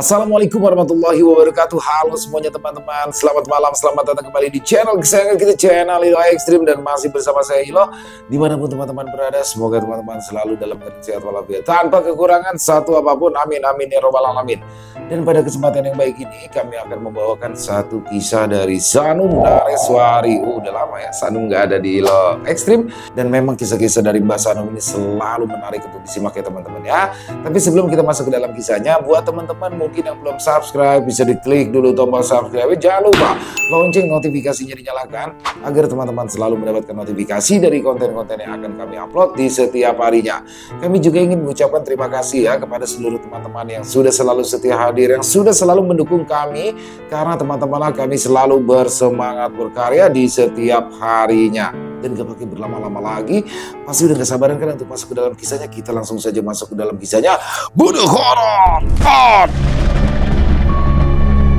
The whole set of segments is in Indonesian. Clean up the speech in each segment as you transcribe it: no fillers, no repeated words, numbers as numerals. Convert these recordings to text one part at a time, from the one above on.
Assalamualaikum warahmatullahi wabarakatuh. Halo semuanya teman-teman, selamat malam, selamat datang kembali di channel kesayangan kita, channel Ilo Ekstrim. Dan masih bersama saya Ilo. Dimanapun teman-teman berada, semoga teman-teman selalu dalam keadaan sehat walafiat, tanpa kekurangan satu apapun, amin amin ya robbal alamin. Dan pada kesempatan yang baik ini kami akan membawakan satu kisah dari Sanum Nareswari. Udah lama ya Sanum nggak ada di Ilo Ekstrim, dan memang kisah-kisah dari Mbak Sanum ini selalu menarik untuk disimak ya teman-teman ya. Tapi sebelum kita masuk ke dalam kisahnya, buat teman-teman mungkin yang belum subscribe, bisa diklik dulu tombol subscribe. Jangan lupa lonceng notifikasinya dinyalakan agar teman-teman selalu mendapatkan notifikasi dari konten-konten yang akan kami upload di setiap harinya. Kami juga ingin mengucapkan terima kasih ya kepada seluruh teman-teman yang sudah selalu setia hadir, yang sudah selalu mendukung kami, karena teman-teman kami selalu bersemangat berkarya di setiap harinya. Dan gak pakai berlama-lama lagi, pasti udah gak sabaran kan untuk masuk ke dalam kisahnya. Kita langsung saja masuk ke dalam kisahnya. Bunuh horor on!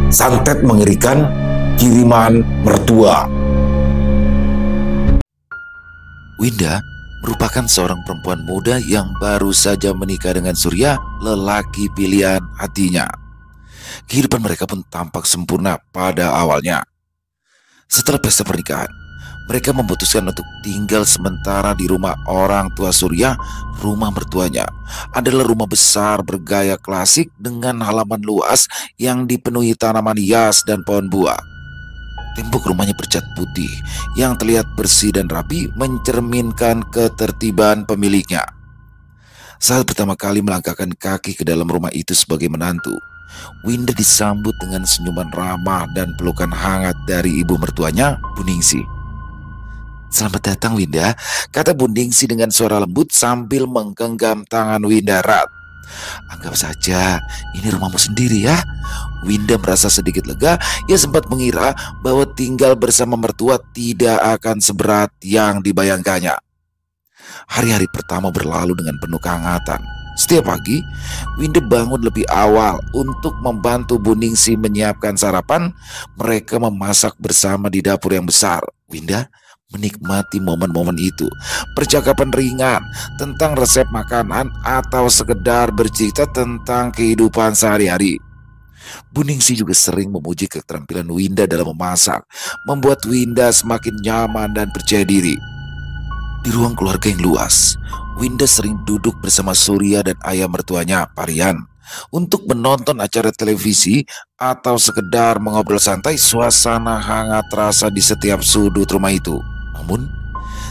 Santet mengerikan, kiriman mertua. Winda merupakan seorang perempuan muda yang baru saja menikah dengan Surya, lelaki pilihan hatinya. Kehidupan mereka pun tampak sempurna pada awalnya. Setelah pesta pernikahan, mereka memutuskan untuk tinggal sementara di rumah orang tua Surya. Rumah mertuanya adalah rumah besar bergaya klasik dengan halaman luas yang dipenuhi tanaman hias dan pohon buah. Tembok rumahnya bercat putih yang terlihat bersih dan rapi, mencerminkan ketertiban pemiliknya. Saat pertama kali melangkahkan kaki ke dalam rumah itu sebagai menantu, Winda disambut dengan senyuman ramah dan pelukan hangat dari ibu mertuanya, Bu Ningsih. "Selamat datang Winda," kata Bu Ningsih dengan suara lembut sambil menggenggam tangan Winda erat. "Anggap saja ini rumahmu sendiri ya." Winda merasa sedikit lega. Ia sempat mengira bahwa tinggal bersama mertua tidak akan seberat yang dibayangkannya. Hari-hari pertama berlalu dengan penuh kehangatan. Setiap pagi, Winda bangun lebih awal untuk membantu Bu Ningsih menyiapkan sarapan. Mereka memasak bersama di dapur yang besar. Winda menikmati momen-momen itu. Percakapan ringan tentang resep makanan atau sekedar bercerita tentang kehidupan sehari-hari. Bu Ningsih juga sering memuji keterampilan Winda dalam memasak, membuat Winda semakin nyaman dan percaya diri. Di ruang keluarga yang luas, Winda sering duduk bersama Surya dan ayah mertuanya, Parian, untuk menonton acara televisi atau sekedar mengobrol santai. Suasana hangat terasa di setiap sudut rumah itu. Namun,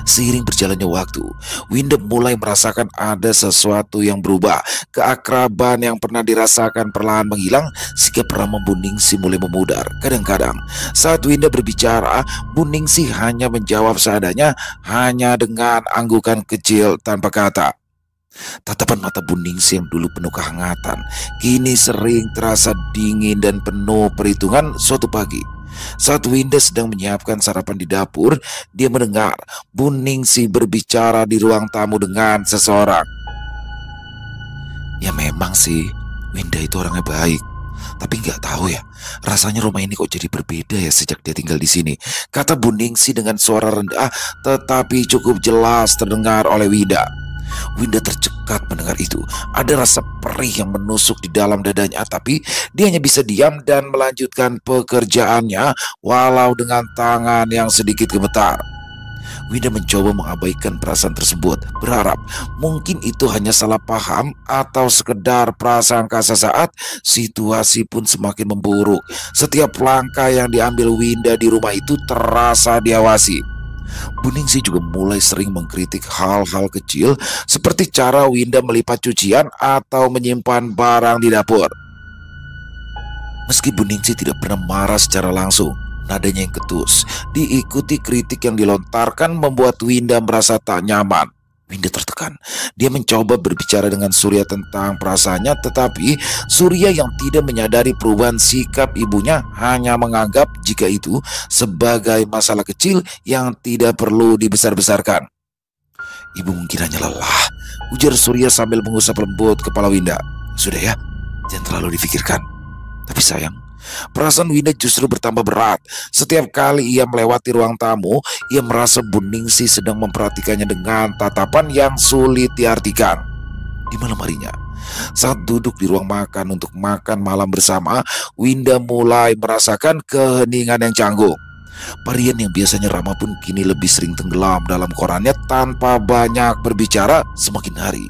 seiring berjalannya waktu, Winda mulai merasakan ada sesuatu yang berubah. Keakraban yang pernah dirasakan perlahan menghilang, sikap ramah Bu Ningsih mulai memudar. Kadang-kadang saat Winda berbicara, Bu Ningsih hanya menjawab seadanya, hanya dengan anggukan kecil tanpa kata. Tatapan mata Bu Ningsih yang dulu penuh kehangatan, kini sering terasa dingin dan penuh perhitungan. Suatu pagi, saat Winda sedang menyiapkan sarapan di dapur, dia mendengar Bu Ningsih berbicara di ruang tamu dengan seseorang. "Ya memang sih, Winda itu orangnya baik. Tapi nggak tahu ya, rasanya rumah ini kok jadi berbeda ya sejak dia tinggal di sini," kata Bu Ningsih dengan suara rendah tetapi cukup jelas terdengar oleh Winda. Winda tercekat mendengar itu. Ada rasa perih yang menusuk di dalam dadanya, tapi dia hanya bisa diam dan melanjutkan pekerjaannya walau dengan tangan yang sedikit gemetar. Winda mencoba mengabaikan perasaan tersebut, berharap mungkin itu hanya salah paham atau sekedar prasangka sesaat. Situasi pun semakin memburuk. Setiap langkah yang diambil Winda di rumah itu terasa diawasi. Bu Ningsih juga mulai sering mengkritik hal-hal kecil seperti cara Winda melipat cucian atau menyimpan barang di dapur. Meski Bu Ningsih tidak pernah marah secara langsung, nadanya yang ketus diikuti kritik yang dilontarkan membuat Winda merasa tak nyaman. Winda tertekan. Dia mencoba berbicara dengan Surya tentang perasaannya, tetapi Surya yang tidak menyadari perubahan sikap ibunya hanya menganggap jika itu sebagai masalah kecil yang tidak perlu dibesar-besarkan. "Ibu mungkin hanya lelah," ujar Surya sambil mengusap lembut kepala Winda. "Sudah ya, jangan terlalu dipikirkan." Tapi sayang, perasaan Winda justru bertambah berat. Setiap kali ia melewati ruang tamu, ia merasa Bu Ningsih sedang memperhatikannya dengan tatapan yang sulit diartikan. Di malam harinya, Saat duduk di ruang makan untuk makan malam bersama, Winda mulai merasakan keheningan yang canggung. Parian yang biasanya ramah pun kini lebih sering tenggelam dalam korannya tanpa banyak berbicara. Semakin hari,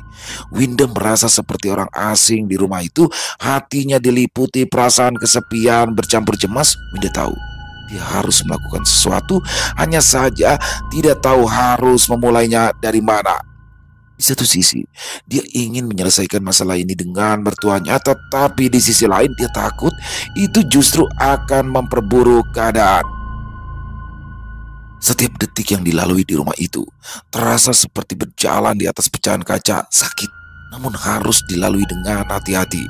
Winda merasa seperti orang asing di rumah itu. Hatinya diliputi perasaan kesepian bercampur cemas. Winda tahu dia harus melakukan sesuatu, hanya saja tidak tahu harus memulainya dari mana. Di satu sisi, dia ingin menyelesaikan masalah ini dengan mertuanya, tetapi di sisi lain dia takut itu justru akan memperburuk keadaan. Setiap detik yang dilalui di rumah itu terasa seperti berjalan di atas pecahan kaca. Sakit, namun harus dilalui dengan hati-hati.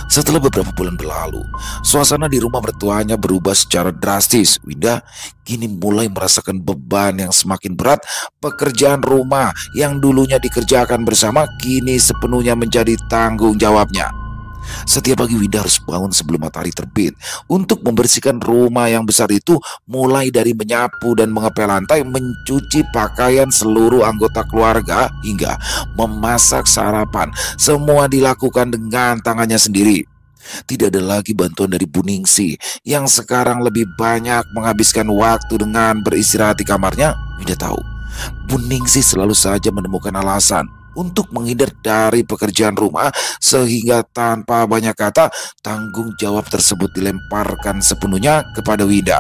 Setelah beberapa bulan berlalu, suasana di rumah mertuanya berubah secara drastis. Winda kini mulai merasakan beban yang semakin berat. Pekerjaan rumah yang dulunya dikerjakan bersama kini sepenuhnya menjadi tanggung jawabnya. Setiap pagi Winda harus bangun sebelum matahari terbit untuk membersihkan rumah yang besar itu, mulai dari menyapu dan mengepel lantai, mencuci pakaian seluruh anggota keluarga, hingga memasak sarapan. Semua dilakukan dengan tangannya sendiri. Tidak ada lagi bantuan dari Bu Ningsi yang sekarang lebih banyak menghabiskan waktu dengan beristirahat di kamarnya. Winda tahu Bu Ningsi selalu saja menemukan alasan untuk menghindar dari pekerjaan rumah, sehingga tanpa banyak kata tanggung jawab tersebut dilemparkan sepenuhnya kepada Winda.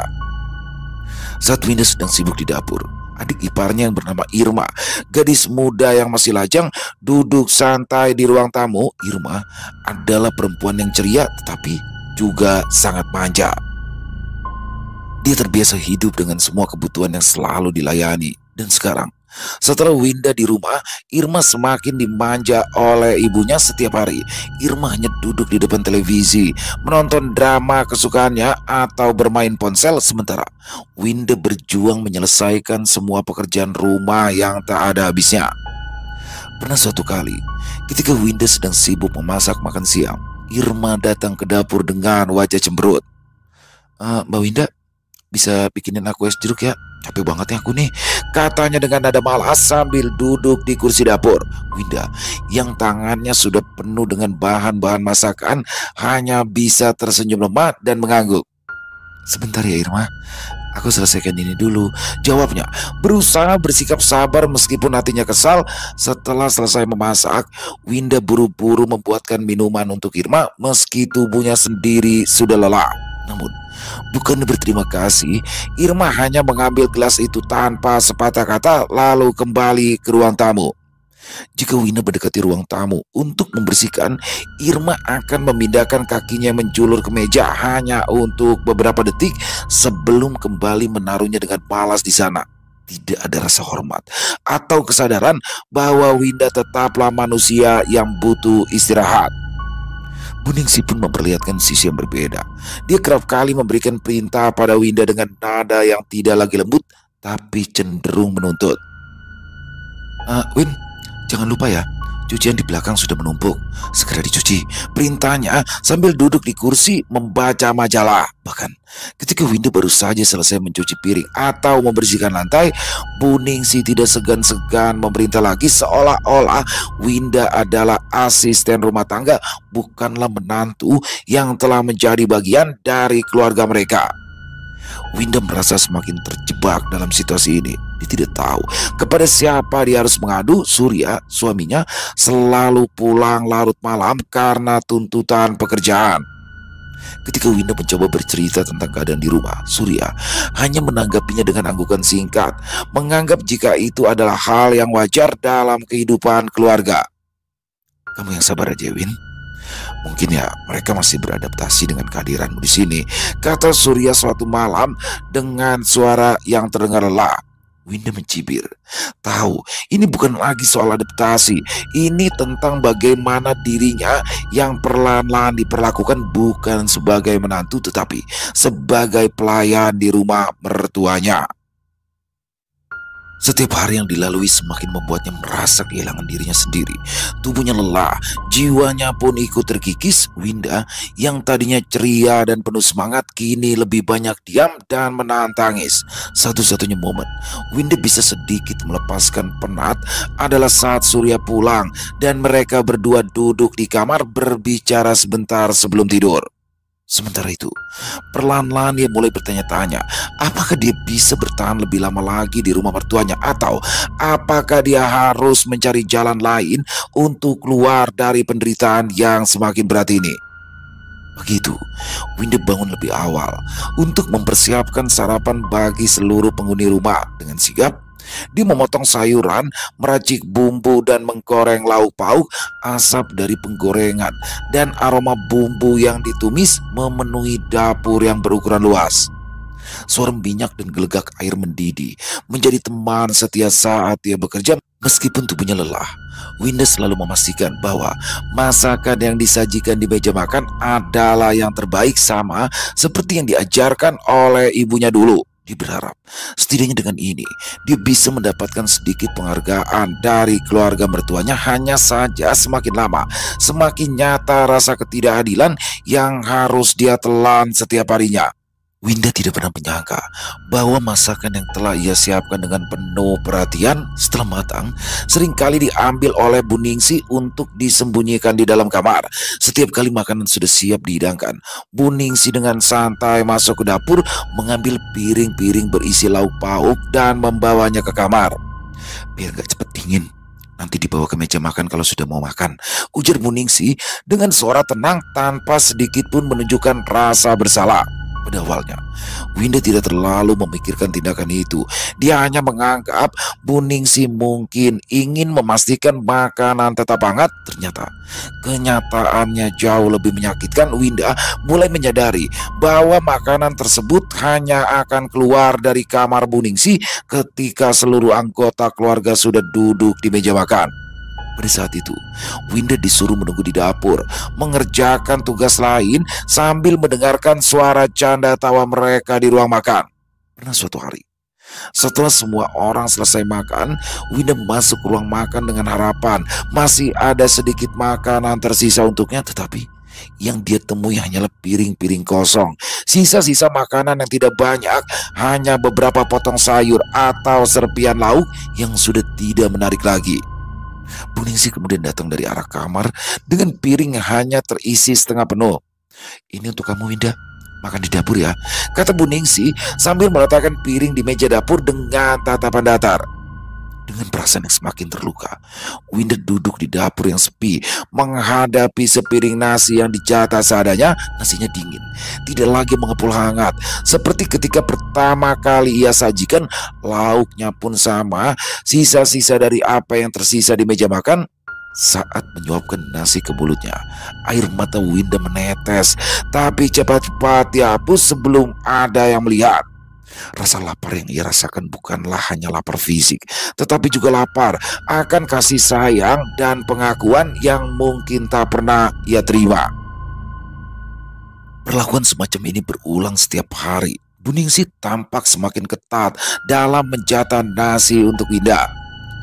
Saat Winda sedang sibuk di dapur, adik iparnya yang bernama Irma, gadis muda yang masih lajang, duduk santai di ruang tamu. Irma adalah perempuan yang ceria tetapi juga sangat manja. Dia terbiasa hidup dengan semua kebutuhan yang selalu dilayani. Dan sekarang, setelah Winda di rumah, Irma semakin dimanja oleh ibunya. Setiap hari Irma hanya duduk di depan televisi, menonton drama kesukaannya atau bermain ponsel, sementara Winda berjuang menyelesaikan semua pekerjaan rumah yang tak ada habisnya. Pernah suatu kali, ketika Winda sedang sibuk memasak makan siang, Irma datang ke dapur dengan wajah cemberut. Mbak Winda, bisa bikinin aku es jeruk ya? Capek banget ya aku nih, katanya dengan nada malas sambil duduk di kursi dapur. Winda yang tangannya sudah penuh dengan bahan-bahan masakan hanya bisa tersenyum lemah dan mengangguk. Sebentar ya Irma, aku selesaikan ini dulu, jawabnya, berusaha bersikap sabar meskipun hatinya kesal. Setelah selesai memasak, Winda buru-buru membuatkan minuman untuk Irma meski tubuhnya sendiri sudah lelah. Namun, bukan berterima kasih, Irma hanya mengambil gelas itu tanpa sepatah kata lalu kembali ke ruang tamu. Jika Winda mendekati ruang tamu untuk membersihkan, Irma akan memindahkan kakinya menjulur ke meja hanya untuk beberapa detik sebelum kembali menaruhnya dengan malas di sana. Tidak ada rasa hormat atau kesadaran bahwa Winda tetaplah manusia yang butuh istirahat. Bu Ningsi pun memperlihatkan sisi yang berbeda. Dia kerap kali memberikan perintah pada Winda dengan nada yang tidak lagi lembut, tapi cenderung menuntut. Win, jangan lupa ya, cucian di belakang sudah menumpuk. Segera dicuci, perintahnya sambil duduk di kursi membaca majalah. Bahkan ketika Winda baru saja selesai mencuci piring atau membersihkan lantai, Bu Ningsi tidak segan-segan memerintah lagi, seolah-olah Winda adalah asisten rumah tangga, bukanlah menantu yang telah menjadi bagian dari keluarga mereka. Winda merasa semakin terjebak dalam situasi ini. Dia tidak tahu kepada siapa dia harus mengadu. Surya, suaminya, selalu pulang larut malam karena tuntutan pekerjaan. Ketika Winda mencoba bercerita tentang keadaan di rumah, Surya hanya menanggapinya dengan anggukan singkat, menganggap jika itu adalah hal yang wajar dalam kehidupan keluarga. Kamu yang sabar aja, Win. Mungkin ya mereka masih beradaptasi dengan kehadiranmu di sini, kata Surya suatu malam dengan suara yang terdengar lelah. Winda mencibir. Tahu, ini bukan lagi soal adaptasi. Ini tentang bagaimana dirinya yang perlahan-lahan diperlakukan bukan sebagai menantu tetapi sebagai pelayan di rumah mertuanya. Setiap hari yang dilalui semakin membuatnya merasa kehilangan dirinya sendiri. Tubuhnya lelah, jiwanya pun ikut terkikis. Winda yang tadinya ceria dan penuh semangat kini lebih banyak diam dan menahan tangis. Satu-satunya momen Winda bisa sedikit melepaskan penat adalah saat Surya pulang dan mereka berdua duduk di kamar berbicara sebentar sebelum tidur. Sementara itu, perlahan-lahan dia mulai bertanya-tanya, apakah dia bisa bertahan lebih lama lagi di rumah mertuanya, atau apakah dia harus mencari jalan lain untuk keluar dari penderitaan yang semakin berat ini. Begitu, Winda bangun lebih awal untuk mempersiapkan sarapan bagi seluruh penghuni rumah. Dengan sigap, dia memotong sayuran, meracik bumbu dan menggoreng lauk pauk. Asap dari penggorengan dan aroma bumbu yang ditumis memenuhi dapur yang berukuran luas. Suara minyak dan gelegak air mendidih menjadi teman setia saat dia bekerja. Meskipun tubuhnya lelah, Winda selalu memastikan bahwa masakan yang disajikan di meja makan adalah yang terbaik, sama seperti yang diajarkan oleh ibunya dulu. Dia berharap setidaknya dengan ini dia bisa mendapatkan sedikit penghargaan dari keluarga mertuanya. Hanya saja semakin lama semakin nyata rasa ketidakadilan yang harus dia telan setiap harinya. Winda tidak pernah menyangka bahwa masakan yang telah ia siapkan dengan penuh perhatian setelah matang seringkali diambil oleh Bu Ningsih untuk disembunyikan di dalam kamar. Setiap kali makanan sudah siap dihidangkan, Bu Ningsih dengan santai masuk ke dapur, mengambil piring-piring berisi lauk pauk dan membawanya ke kamar. Biar gak cepet dingin, nanti dibawa ke meja makan kalau sudah mau makan, ujar Bu Ningsih dengan suara tenang tanpa sedikit pun menunjukkan rasa bersalah. Pada awalnya, Winda tidak terlalu memikirkan tindakan itu. Dia hanya menganggap Bu Ningsih mungkin ingin memastikan makanan tetap hangat. Ternyata kenyataannya jauh lebih menyakitkan. Winda mulai menyadari bahwa makanan tersebut hanya akan keluar dari kamar Bu Ningsih ketika seluruh anggota keluarga sudah duduk di meja makan. Pada saat itu, Winda disuruh menunggu di dapur, mengerjakan tugas lain sambil mendengarkan suara canda tawa mereka di ruang makan. Pernah suatu hari, setelah semua orang selesai makan, Winda masuk ke ruang makan dengan harapan masih ada sedikit makanan tersisa untuknya. Tetapi yang dia temui hanyalah piring-piring kosong. Sisa-sisa makanan yang tidak banyak, hanya beberapa potong sayur atau serpian lauk yang sudah tidak menarik lagi. Bu Ningsih kemudian datang dari arah kamar dengan piring yang hanya terisi setengah penuh. "Ini untuk kamu, Winda, makan di dapur ya," kata Bu Ningsih sambil meletakkan piring di meja dapur dengan tatapan datar. Dengan perasaan yang semakin terluka, Winda duduk di dapur yang sepi, menghadapi sepiring nasi yang dijatah seadanya. Nasinya dingin, tidak lagi mengepul hangat seperti ketika pertama kali ia sajikan. Lauknya pun sama, sisa-sisa dari apa yang tersisa di meja makan. Saat menyuapkan nasi ke mulutnya, air mata Winda menetes, tapi cepat-cepat dihapus sebelum ada yang melihat. Rasa lapar yang ia rasakan bukanlah hanya lapar fisik, tetapi juga lapar akan kasih sayang dan pengakuan yang mungkin tak pernah ia terima. Perlakuan semacam ini berulang setiap hari. Bu Ningsih tampak semakin ketat dalam menjatah nasi untuk Winda.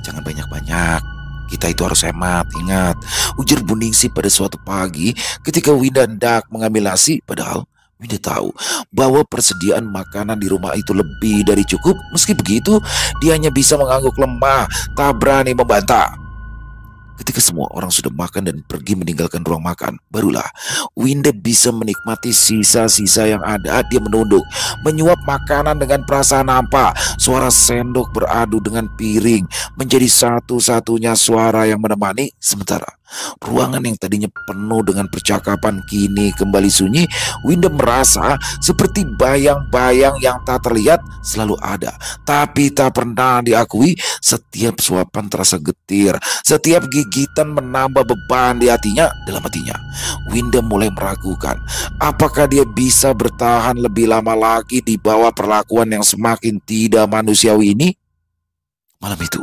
"Jangan banyak-banyak, kita itu harus hemat, ingat," ujar Bu Ningsih pada suatu pagi ketika Winda hendak mengambil nasi. Padahal Winda tahu bahwa persediaan makanan di rumah itu lebih dari cukup. Meski begitu, dia hanya bisa mengangguk lemah, tak berani membantah. Ketika semua orang sudah makan dan pergi meninggalkan ruang makan, barulah Winda bisa menikmati sisa-sisa yang ada. Dia menunduk, menyuap makanan dengan perasaan hampa. Suara sendok beradu dengan piring menjadi satu-satunya suara yang menemani. Sementara ruangan yang tadinya penuh dengan percakapan kini kembali sunyi. Winda merasa seperti bayang-bayang yang tak terlihat selalu ada, tapi tak pernah diakui. Setiap suapan terasa getir, setiap gigitan menambah beban di hatinya. Dalam hatinya, Winda mulai meragukan apakah dia bisa bertahan lebih lama lagi di bawah perlakuan yang semakin tidak manusiawi ini. Malam itu,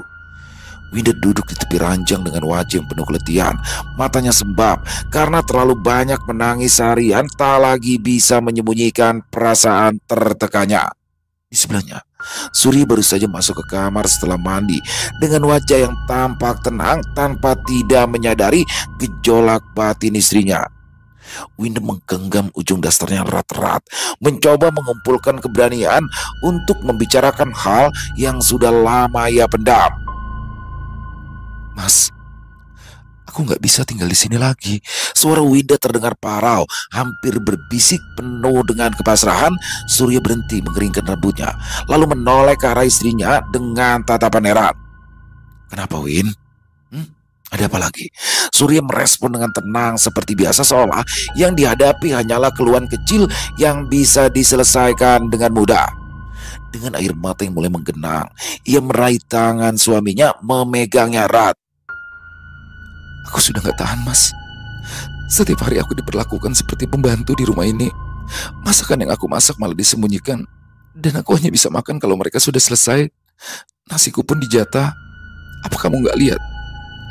Winda duduk di tepi ranjang dengan wajah yang penuh keletihan. Matanya sembab karena terlalu banyak menangis seharian, tak lagi bisa menyembunyikan perasaan tertekannya. Di sebelahnya, Surya baru saja masuk ke kamar setelah mandi dengan wajah yang tampak tenang tanpa tidak menyadari gejolak batin istrinya. Winda menggenggam ujung dasternya erat-erat, mencoba mengumpulkan keberanian untuk membicarakan hal yang sudah lama ia pendam. "Mas, aku nggak bisa tinggal di sini lagi." Suara Winda terdengar parau, hampir berbisik penuh dengan kepasrahan. Surya berhenti mengeringkan rambutnya, lalu menoleh ke arah istrinya dengan tatapan heran. "Kenapa, Win? Ada apa lagi?" Surya merespon dengan tenang seperti biasa, seolah yang dihadapi hanyalah keluhan kecil yang bisa diselesaikan dengan mudah. Dengan air mata yang mulai menggenang, ia meraih tangan suaminya, memegangnya erat. "Aku sudah gak tahan, Mas. Setiap hari aku diperlakukan seperti pembantu di rumah ini. Masakan yang aku masak malah disembunyikan, dan aku hanya bisa makan kalau mereka sudah selesai. Nasiku pun dijatah. Apa kamu gak lihat?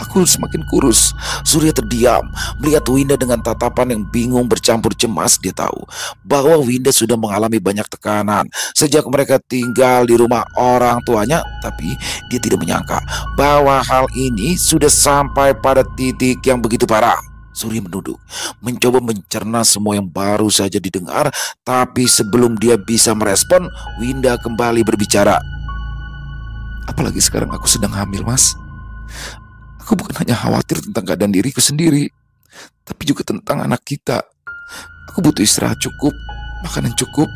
Aku semakin kurus." Surya terdiam, melihat Winda dengan tatapan yang bingung bercampur cemas. Dia tahu bahwa Winda sudah mengalami banyak tekanan sejak mereka tinggal di rumah orang tuanya, tapi dia tidak menyangka bahwa hal ini sudah sampai pada titik yang begitu parah. Surya menunduk, mencoba mencerna semua yang baru saja didengar, tapi sebelum dia bisa merespon, Winda kembali berbicara. "Apalagi sekarang aku sedang hamil, Mas. Aku bukan hanya khawatir tentang keadaan diriku sendiri, tapi juga tentang anak kita. Aku butuh istirahat cukup, makanan cukup,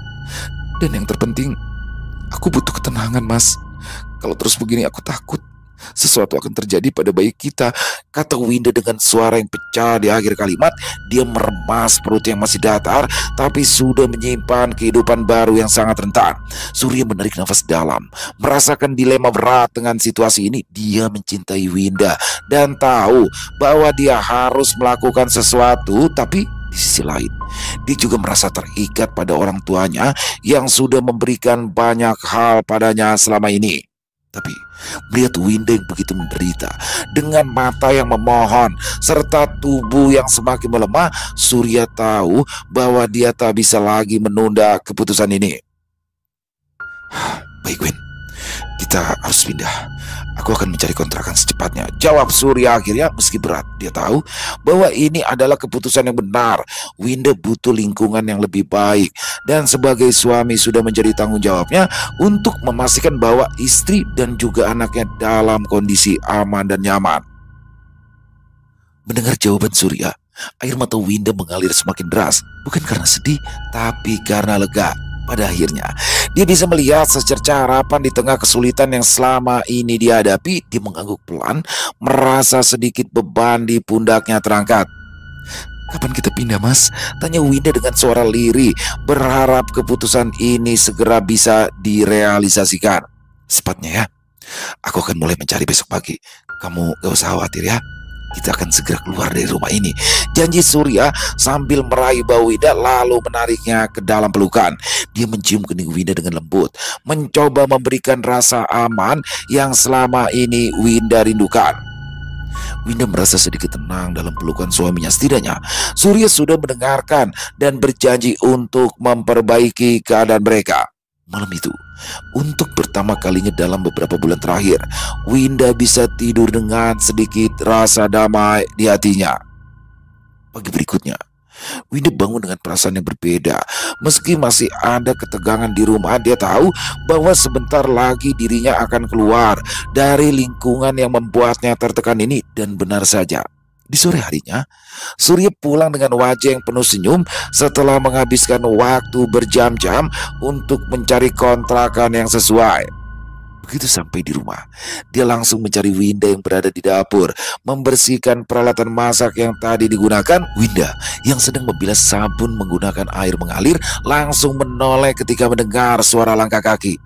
dan yang terpenting, aku butuh ketenangan, Mas. Kalau terus begini aku takut sesuatu akan terjadi pada bayi kita," kata Winda dengan suara yang pecah di akhir kalimat. Dia meremas perut yang masih datar, tapi sudah menyimpan kehidupan baru yang sangat rentan. Surya menarik nafas dalam, merasakan dilema berat dengan situasi ini. Dia mencintai Winda dan tahu bahwa dia harus melakukan sesuatu, tapi di sisi lain, dia juga merasa terikat pada orang tuanya yang sudah memberikan banyak hal padanya selama ini. Tapi melihat Winda yang begitu menderita, dengan mata yang memohon, serta tubuh yang semakin melemah, Surya tahu bahwa dia tak bisa lagi menunda keputusan ini. "Baik, Win, kita harus pindah. Aku akan mencari kontrakan secepatnya," jawab Surya akhirnya. Meski berat, dia tahu bahwa ini adalah keputusan yang benar. Winda butuh lingkungan yang lebih baik, dan sebagai suami sudah menjadi tanggung jawabnya untuk memastikan bahwa istri dan juga anaknya dalam kondisi aman dan nyaman. Mendengar jawaban Surya, air mata Winda mengalir semakin deras, bukan karena sedih, tapi karena lega. Pada akhirnya, dia bisa melihat secerca harapan di tengah kesulitan yang selama ini dihadapi. Dia mengangguk pelan, merasa sedikit beban di pundaknya terangkat. "Kapan kita pindah, Mas?" tanya Winda dengan suara lirih, berharap keputusan ini segera bisa direalisasikan. "Sepatnya ya. Aku akan mulai mencari besok pagi. Kamu gak usah khawatir ya. Kita akan segera keluar dari rumah ini," janji Surya sambil meraih bahu Winda lalu menariknya ke dalam pelukan. Dia mencium kening Winda dengan lembut, mencoba memberikan rasa aman yang selama ini Winda rindukan. Winda merasa sedikit tenang dalam pelukan suaminya. Setidaknya Surya sudah mendengarkan dan berjanji untuk memperbaiki keadaan mereka. Malam itu, untuk pertama kalinya dalam beberapa bulan terakhir, Winda bisa tidur dengan sedikit rasa damai di hatinya. Pagi berikutnya, Winda bangun dengan perasaan yang berbeda. Meski masih ada ketegangan di rumah, dia tahu bahwa sebentar lagi dirinya akan keluar dari lingkungan yang membuatnya tertekan ini. Dan benar saja, di sore harinya, Surya pulang dengan wajah yang penuh senyum setelah menghabiskan waktu berjam-jam untuk mencari kontrakan yang sesuai. Begitu sampai di rumah, dia langsung mencari Winda yang berada di dapur, membersihkan peralatan masak yang tadi digunakan. Winda yang sedang membilas sabun menggunakan air mengalir langsung menoleh ketika mendengar suara langkah kaki.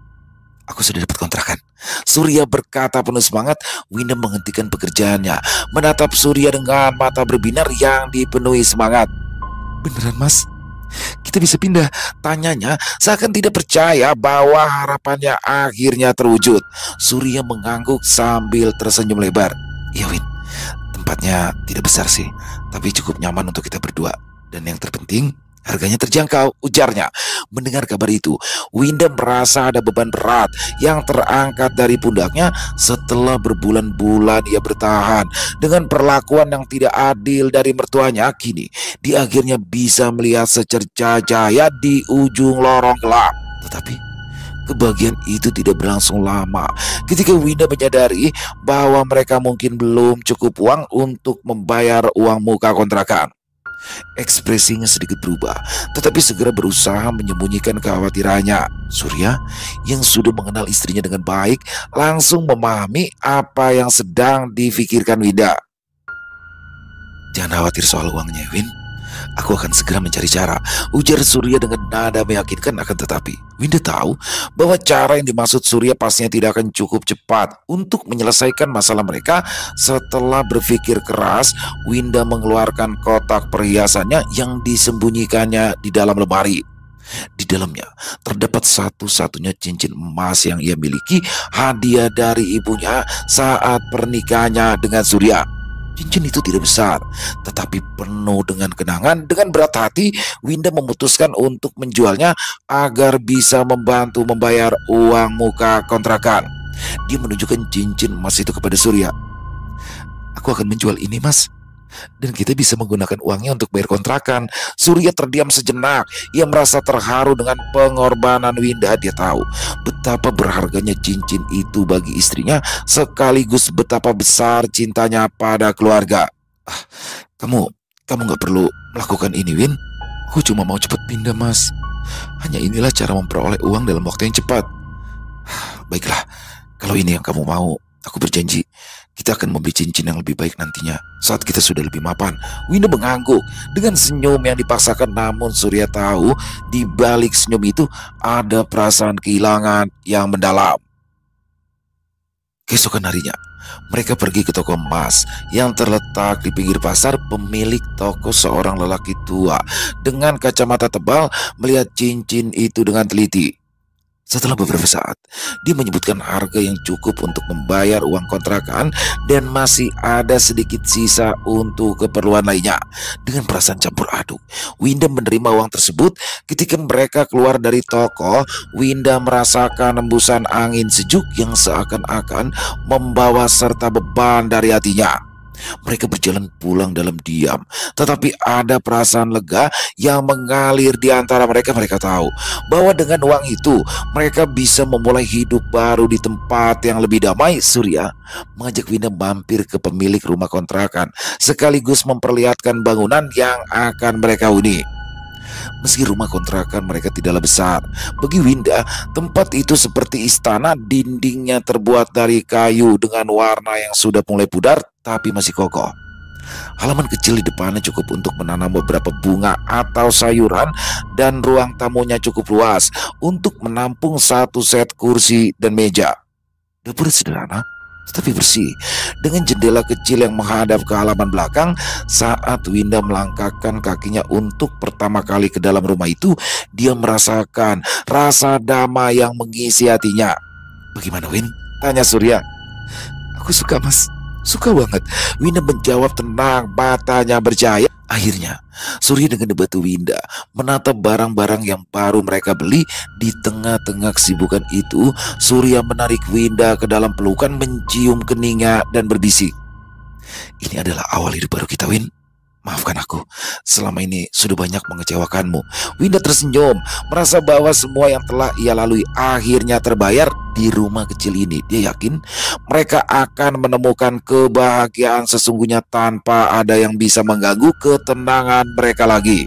"Aku sudah dapat kontrakan," Surya berkata penuh semangat. Winda menghentikan pekerjaannya, menatap Surya dengan mata berbinar yang dipenuhi semangat. "Beneran, Mas? Kita bisa pindah?" tanyanya seakan tidak percaya bahwa harapannya akhirnya terwujud. Surya mengangguk sambil tersenyum lebar. "Iya, Win, tempatnya tidak besar sih, tapi cukup nyaman untuk kita berdua. Dan yang terpenting, Harganya terjangkau, ujarnya. Mendengar kabar itu, Winda merasa ada beban berat yang terangkat dari pundaknya setelah berbulan-bulan ia bertahan dengan perlakuan yang tidak adil dari mertuanya. Kini, dia akhirnya bisa melihat secercah cahaya di ujung lorong gelap. Tetapi, kebahagiaan itu tidak berlangsung lama ketika Winda menyadari bahwa mereka mungkin belum cukup uang untuk membayar uang muka kontrakan. Ekspresinya sedikit berubah, tetapi segera berusaha menyembunyikan kekhawatirannya. Surya, yang sudah mengenal istrinya dengan baik, langsung memahami apa yang sedang difikirkan Winda. "Jangan khawatir soal uangnya, Win. Aku akan segera mencari cara," ujar Surya dengan nada meyakinkan. Akan tetapi, Winda tahu bahwa cara yang dimaksud Surya pastinya tidak akan cukup cepat untuk menyelesaikan masalah mereka. Setelah berpikir keras, Winda mengeluarkan kotak perhiasannya yang disembunyikannya di dalam lemari. Di dalamnya terdapat satu-satunya cincin emas yang ia miliki, hadiah dari ibunya saat pernikahannya dengan Surya. Cincin itu tidak besar, tetapi penuh dengan kenangan. Dengan berat hati, Winda memutuskan untuk menjualnya agar bisa membantu membayar uang muka kontrakan. Dia menunjukkan cincin emas itu kepada Surya. "Aku akan menjual ini, Mas, dan kita bisa menggunakan uangnya untuk bayar kontrakan." Surya terdiam sejenak. Ia merasa terharu dengan pengorbanan Winda. Dia tahu betapa berharganya cincin itu bagi istrinya, sekaligus betapa besar cintanya pada keluarga. "Ah, kamu nggak perlu melakukan ini, Win. Aku cuma mau cepat pindah, Mas. Hanya inilah cara memperoleh uang dalam waktu yang cepat." "Baiklah, kalau ini yang kamu mau, aku berjanji kita akan membeli cincin yang lebih baik nantinya saat kita sudah lebih mapan." Winda mengangguk dengan senyum yang dipaksakan, namun Surya tahu di balik senyum itu ada perasaan kehilangan yang mendalam. Keesokan harinya, mereka pergi ke toko emas yang terletak di pinggir pasar. Pemilik toko, seorang lelaki tua dengan kacamata tebal, melihat cincin itu dengan teliti. Setelah beberapa saat, dia menyebutkan harga yang cukup untuk membayar uang kontrakan dan masih ada sedikit sisa untuk keperluan lainnya. Dengan perasaan campur aduk, Winda menerima uang tersebut. Ketika mereka keluar dari toko, Winda merasakan hembusan angin sejuk yang seakan-akan membawa serta beban dari hatinya. Mereka berjalan pulang dalam diam, tetapi ada perasaan lega yang mengalir di antara mereka. Mereka tahu bahwa dengan uang itu mereka bisa memulai hidup baru di tempat yang lebih damai. Surya mengajak Winda mampir ke pemilik rumah kontrakan, sekaligus memperlihatkan bangunan yang akan mereka huni. Meski rumah kontrakan mereka tidaklah besar, bagi Winda tempat itu seperti istana. Dindingnya terbuat dari kayu dengan warna yang sudah mulai pudar tapi masih kokoh. Halaman kecil di depannya cukup untuk menanam beberapa bunga atau sayuran, dan ruang tamunya cukup luas untuk menampung satu set kursi dan meja. Dapur sederhana tetapi bersih, dengan jendela kecil yang menghadap ke halaman belakang. Saat Winda melangkahkan kakinya untuk pertama kali ke dalam rumah itu, dia merasakan rasa damai yang mengisi hatinya. "Bagaimana, Win?" tanya Surya. "Aku suka, Mas. Suka banget." Winda menjawab tenang, matanya bercahaya. Akhirnya, Surya dengan membantu Winda menatap barang-barang yang baru mereka beli. Di tengah-tengah kesibukan itu, Surya menarik Winda ke dalam pelukan, mencium keningnya dan berbisik, "Ini adalah awal hidup baru kita, Win. Maafkan aku, selama ini sudah banyak mengecewakanmu." Winda tersenyum, merasa bahwa semua yang telah ia lalui akhirnya terbayar. Di rumah kecil ini, dia yakin mereka akan menemukan kebahagiaan sesungguhnya tanpa ada yang bisa mengganggu ketenangan mereka lagi.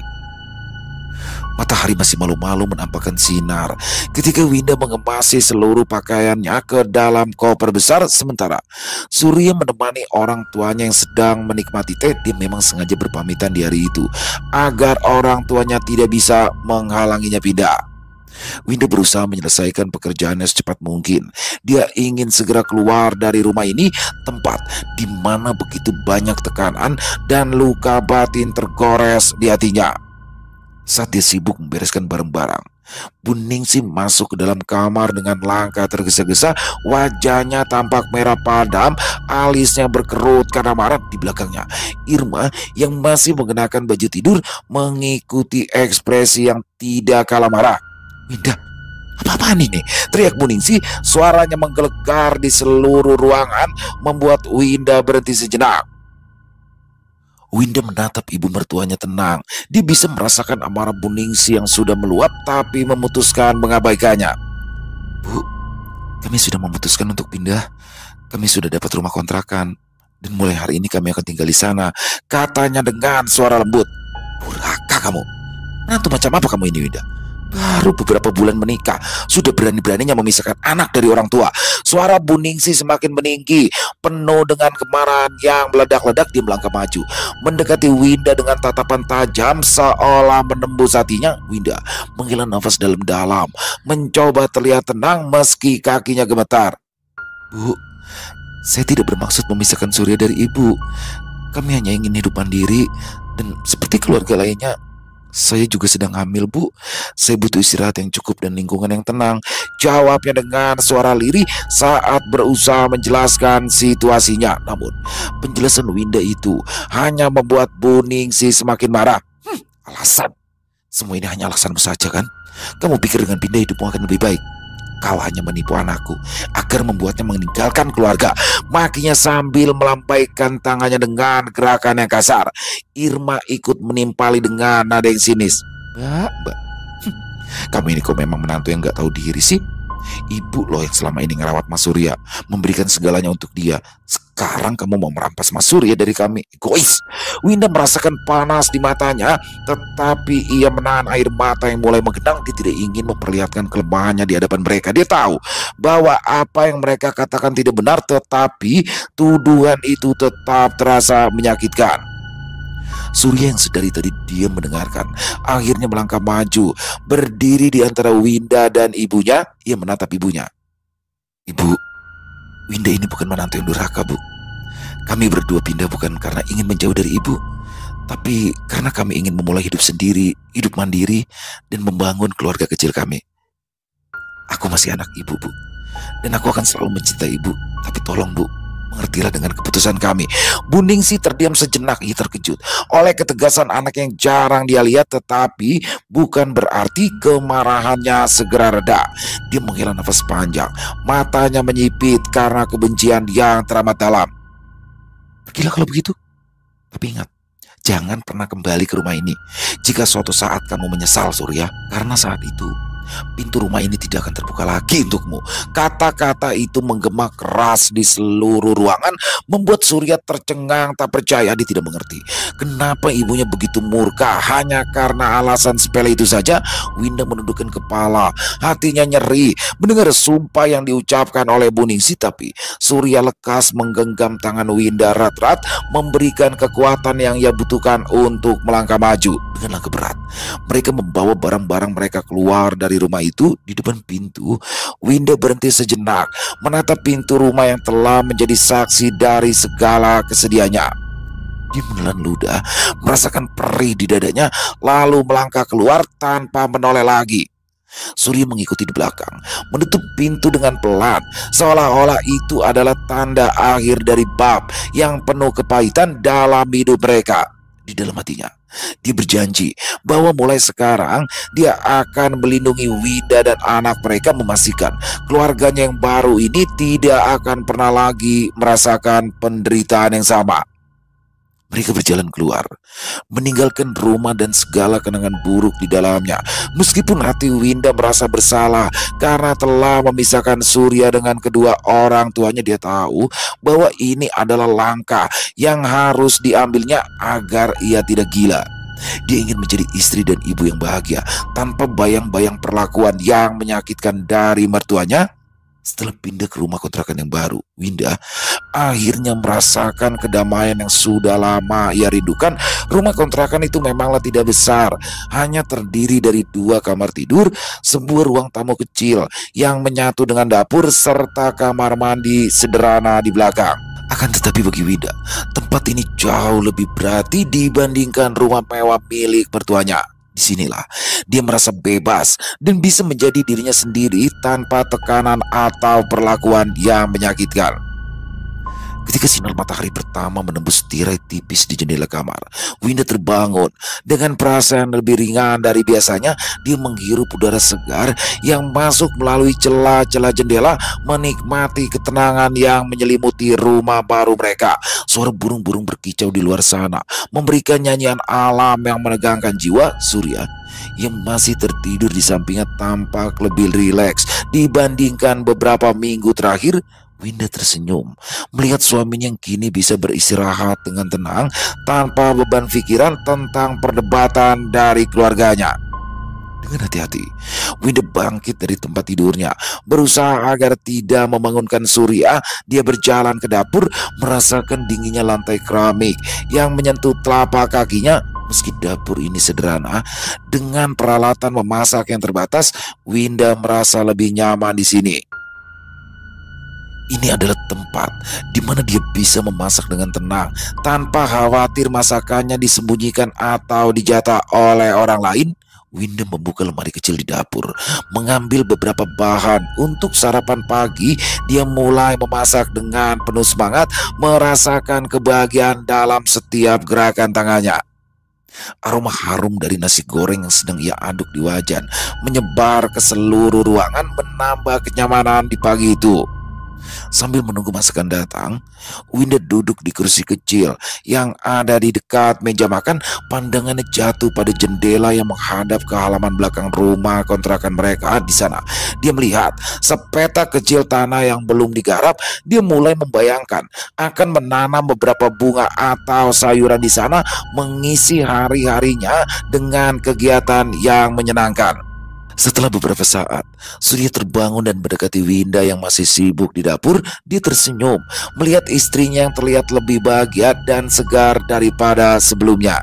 Matahari masih malu-malu menampakkan sinar ketika Winda mengemasi seluruh pakaiannya ke dalam koper besar. Sementara Surya menemani orang tuanya yang sedang menikmati teh. Dia memang sengaja berpamitan di hari itu agar orang tuanya tidak bisa menghalanginya pindah. Winda berusaha menyelesaikan pekerjaannya secepat mungkin. Dia ingin segera keluar dari rumah ini, tempat di mana begitu banyak tekanan dan luka batin tergores di hatinya. Saat dia sibuk membereskan barang-barang, Bu Ningsih masuk ke dalam kamar dengan langkah tergesa-gesa, wajahnya tampak merah padam, alisnya berkerut karena marah. Di belakangnya, Irma yang masih mengenakan baju tidur mengikuti ekspresi yang tidak kalah marah. "Winda, apa-apaan ini?" teriak Bu Ningsih. Suaranya menggelegar di seluruh ruangan, membuat Winda berhenti sejenak. Winda menatap ibu mertuanya tenang. Dia bisa merasakan amarah Bu Ningsih yang sudah meluap, tapi memutuskan mengabaikannya. "Bu, kami sudah memutuskan untuk pindah. Kami sudah dapat rumah kontrakan. Dan mulai hari ini kami akan tinggal di sana," katanya dengan suara lembut. "Durhaka kamu. Menantu macam apa kamu ini, Winda? Baru beberapa bulan menikah, sudah berani-beraninya memisahkan anak dari orang tua." Suara Bu Ningsih semakin meninggi, penuh dengan kemarahan yang meledak-ledak. Dia melangkah maju, mendekati Winda dengan tatapan tajam seolah menembus hatinya. Winda menghela nafas dalam-dalam, mencoba terlihat tenang meski kakinya gemetar. "Bu, saya tidak bermaksud memisahkan Surya dari ibu. Kami hanya ingin hidup mandiri, dan seperti keluarga lainnya, saya juga sedang hamil, Bu. Saya butuh istirahat yang cukup dan lingkungan yang tenang," jawabnya dengan suara lirih saat berusaha menjelaskan situasinya. Namun, penjelasan Winda itu hanya membuat Bu Ningsih semakin marah. Alasan? Semua ini hanya alasanmu saja, kan? Kamu pikir dengan pindah hidupmu akan lebih baik? Kau hanya menipu anakku agar membuatnya meninggalkan keluarga, makinya sambil melambaikan tangannya dengan gerakan yang kasar. Irma ikut menimpali dengan nada yang sinis. Mbak, kamu ini kok memang menantu yang gak tahu diri sih? Ibu loh yang selama ini ngerawat Mas Surya, memberikan segalanya untuk dia. Sekarang kamu mau merampas Mas Surya dari kami? Egois. Winda merasakan panas di matanya, tetapi ia menahan air mata yang mulai menggenang. Dia tidak ingin memperlihatkan kelemahannya di hadapan mereka. Dia tahu bahwa apa yang mereka katakan tidak benar, tetapi tuduhan itu tetap terasa menyakitkan. Surya yang sedari tadi diam mendengarkan, akhirnya melangkah maju, berdiri di antara Winda dan ibunya. Ia menatap ibunya. "Ibu, Winda ini bukan menantu yang durhaka, Bu. Kami berdua pindah bukan karena ingin menjauh dari ibu, tapi karena kami ingin memulai hidup sendiri, hidup mandiri, dan membangun keluarga kecil kami. Aku masih anak ibu, Bu, dan aku akan selalu mencintai ibu. Tapi tolong, Bu, mengertilah dengan keputusan kami." Bu Ningsih terdiam sejenak. Ia terkejut oleh ketegasan anak yang jarang dia lihat, tetapi bukan berarti kemarahannya segera reda. Dia menghela nafas panjang, matanya menyipit karena kebencian yang teramat dalam. "Pergilah kalau begitu. Tapi ingat, jangan pernah kembali ke rumah ini. Jika suatu saat kamu menyesal, Surya, karena saat itu pintu rumah ini tidak akan terbuka lagi untukmu." Kata-kata itu menggema keras di seluruh ruangan, membuat Surya tercengang tak percaya. Dia tidak mengerti kenapa ibunya begitu murka hanya karena alasan sepele itu saja. Winda menundukkan kepala, hatinya nyeri mendengar sumpah yang diucapkan oleh Bu Ningsih. Tapi Surya lekas menggenggam tangan Winda erat-erat, memberikan kekuatan yang ia butuhkan untuk melangkah maju. Dengan langkah berat, mereka membawa barang-barang mereka keluar dari rumah itu. Di depan pintu, Winda berhenti sejenak, menatap pintu rumah yang telah menjadi saksi dari segala kesedihannya. Dia menelan ludah, merasakan perih di dadanya, lalu melangkah keluar tanpa menoleh lagi. Surya mengikuti di belakang, menutup pintu dengan pelan, seolah-olah itu adalah tanda akhir dari bab yang penuh kepahitan dalam hidup mereka. Di dalam hatinya, dia berjanji bahwa mulai sekarang dia akan melindungi Winda dan anak mereka, memastikan keluarganya yang baru ini tidak akan pernah lagi merasakan penderitaan yang sama. Mereka berjalan keluar, meninggalkan rumah dan segala kenangan buruk di dalamnya. Meskipun hati Winda merasa bersalah karena telah memisahkan Surya dengan kedua orang tuanya, dia tahu bahwa ini adalah langkah yang harus diambilnya agar ia tidak gila. Dia ingin menjadi istri dan ibu yang bahagia tanpa bayang-bayang perlakuan yang menyakitkan dari mertuanya. Setelah pindah ke rumah kontrakan yang baru, Winda akhirnya merasakan kedamaian yang sudah lama ia rindukan. Rumah kontrakan itu memanglah tidak besar, hanya terdiri dari 2 kamar tidur, sebuah ruang tamu kecil yang menyatu dengan dapur, serta kamar mandi sederhana di belakang. Akan tetapi bagi Winda, tempat ini jauh lebih berarti dibandingkan rumah mewah milik mertuanya. Disinilah dia merasa bebas dan bisa menjadi dirinya sendiri tanpa tekanan atau perlakuan yang menyakitkan. Ketika sinar matahari pertama menembus tirai tipis di jendela kamar, Winda terbangun. Dengan perasaan lebih ringan dari biasanya, dia menghirup udara segar yang masuk melalui celah-celah jendela, menikmati ketenangan yang menyelimuti rumah baru mereka. Suara burung-burung berkicau di luar sana memberikan nyanyian alam yang menegangkan jiwa. Surya yang masih tertidur di sampingnya tampak lebih rileks dibandingkan beberapa minggu terakhir. Winda tersenyum melihat suaminya yang kini bisa beristirahat dengan tenang tanpa beban pikiran tentang perdebatan dari keluarganya. Dengan hati-hati, Winda bangkit dari tempat tidurnya, berusaha agar tidak membangunkan Surya. Dia berjalan ke dapur, merasakan dinginnya lantai keramik yang menyentuh telapak kakinya. Meski dapur ini sederhana, dengan peralatan memasak yang terbatas, Winda merasa lebih nyaman di sini. Ini adalah tempat di mana dia bisa memasak dengan tenang tanpa khawatir masakannya disembunyikan atau dijatah oleh orang lain. Winda membuka lemari kecil di dapur, mengambil beberapa bahan untuk sarapan pagi. Dia mulai memasak dengan penuh semangat, merasakan kebahagiaan dalam setiap gerakan tangannya. Aroma harum dari nasi goreng yang sedang ia aduk di wajan menyebar ke seluruh ruangan, menambah kenyamanan di pagi itu. Sambil menunggu masakan datang, Winda duduk di kursi kecil yang ada di dekat meja makan. Pandangannya jatuh pada jendela yang menghadap ke halaman belakang rumah kontrakan mereka. Di sana, dia melihat sepetak kecil tanah yang belum digarap. Dia mulai membayangkan akan menanam beberapa bunga atau sayuran di sana, mengisi hari-harinya dengan kegiatan yang menyenangkan. Setelah beberapa saat, Surya terbangun dan mendekati Winda yang masih sibuk di dapur. Dia tersenyum melihat istrinya yang terlihat lebih bahagia dan segar daripada sebelumnya.